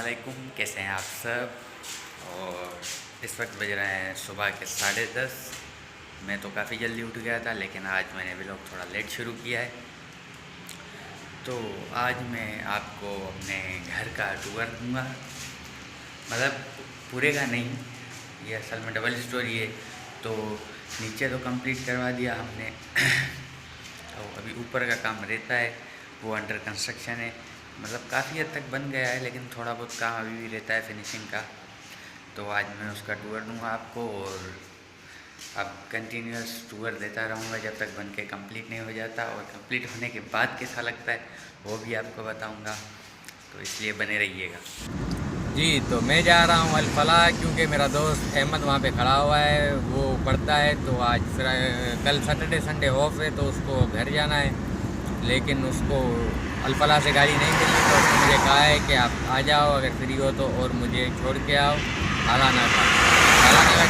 अस्सलामुअलैकुम, कैसे हैं आप सब। और इस वक्त बज रहे हैं सुबह के 10:30। मैं तो काफ़ी जल्दी उठ गया था, लेकिन आज मैंने व्लॉग थोड़ा लेट शुरू किया है। तो आज मैं आपको अपने घर का टूर दूँगा, मतलब पूरे का नहीं, ये असल में डबल स्टोरी है। तो नीचे तो कंप्लीट करवा दिया हमने तो अभी ऊपर का काम रहता है, वो अंडर कंस्ट्रक्शन है। मतलब काफ़ी हद तक बन गया है, लेकिन थोड़ा बहुत काम अभी भी रहता है फिनिशिंग का। तो आज मैं उसका टूर दूंगा आपको, और अब कंटिन्यूस टूर देता रहूँगा जब तक बन के कंप्लीट नहीं हो जाता, और कंप्लीट होने के बाद कैसा लगता है वो भी आपको बताऊंगा। तो इसलिए बने रहिएगा। जी, तो मैं जा रहा हूँ अल-फलाह, क्योंकि मेरा दोस्त अहमद वहाँ पे खड़ा हुआ है, वो पढ़ता है। तो आज कल सैटरडे संडे ऑफ है, तो उसको घर जाना है, लेकिन उसको अल-फलाह से गाड़ी नहीं मिली। तो उसने मुझे कहा है कि आप आ जाओ अगर फ्री हो तो, और मुझे छोड़ के आओ हालाना का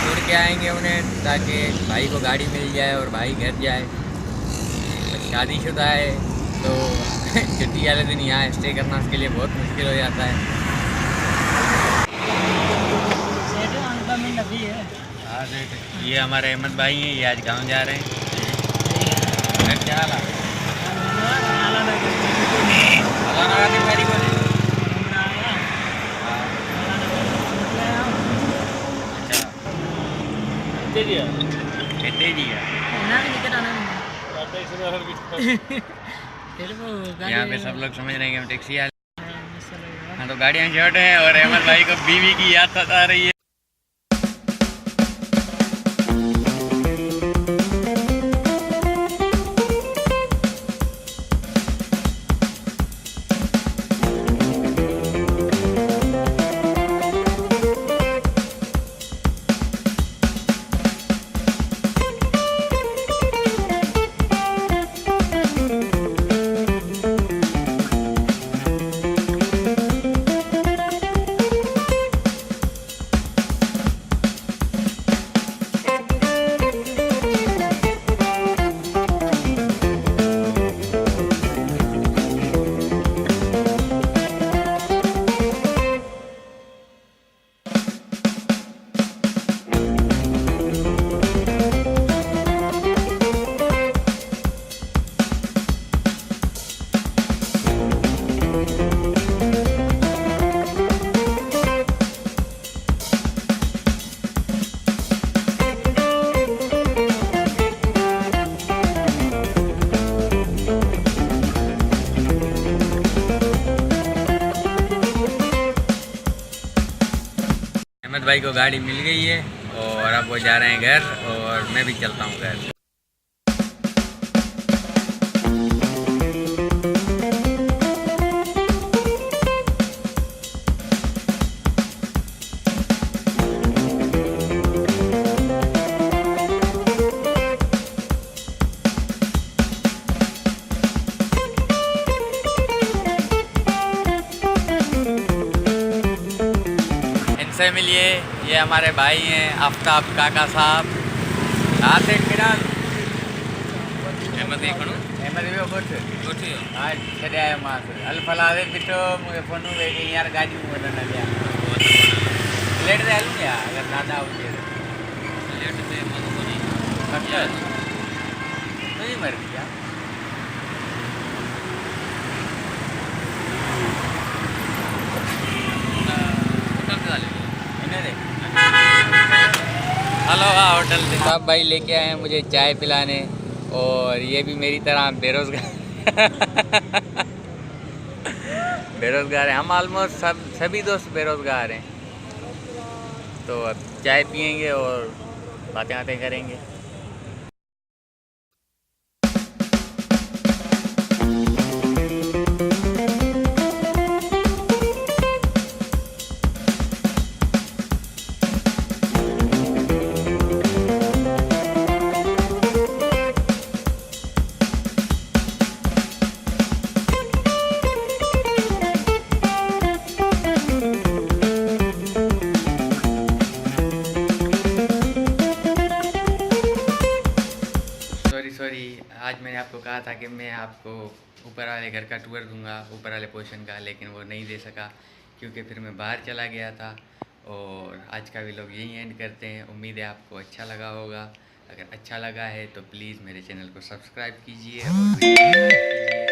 छोड़ के आएंगे उन्हें, ताकि भाई को गाड़ी मिल जाए और भाई घर जाए। बस शादीशुदा है, तो छुट्टी वाले दिन यहाँ स्टे करना उसके लिए बहुत मुश्किल हो जाता है। ये हमारे अहमद भाई हैं, ये आज गांव जा रहे हैं। क्या हाल है? यहाँ पे सब लोग समझ रहे हैं कि हम टैक्सी आ। हाँ, तो गाड़ियाँ शॉर्ट हैं और अहमद भाई को बीवी की याद सता रही है। अहमद भाई को गाड़ी मिल गई है और अब वो जा रहे हैं घर, और मैं भी चलता हूँ घर। इनसे मिलिए, ये हमारे भाई हैं आफ्ताब काका साहब। आते फिलहाल अहमद आज छड़े आया मां से अल-फलाह दे पिछो मुझे फोन वेगी यार गाड़ी में बोलना लिया लेट दे हलू क्या अगर दादा हो गए लेट से मधुबनी अच्छा नहीं मर गया। हेलो, हाँ होटल से साहब भाई लेके आए हैं मुझे चाय पिलाने, और ये भी मेरी तरह बेरोज़गार हैं। हम ऑलमोस्ट सभी दोस्त बेरोज़गार हैं। तो अब चाय पियेंगे और बातें करेंगे। आज मैंने आपको कहा था कि मैं आपको ऊपर वाले घर का टूर दूंगा, ऊपर वाले पोर्शन का, लेकिन वो नहीं दे सका क्योंकि फिर मैं बाहर चला गया था। और आज का व्लॉग यहीं एंड करते हैं। उम्मीद है आपको अच्छा लगा होगा। अगर अच्छा लगा है तो प्लीज़ मेरे चैनल को सब्सक्राइब कीजिए और वीडियो को लाइक कीजिए।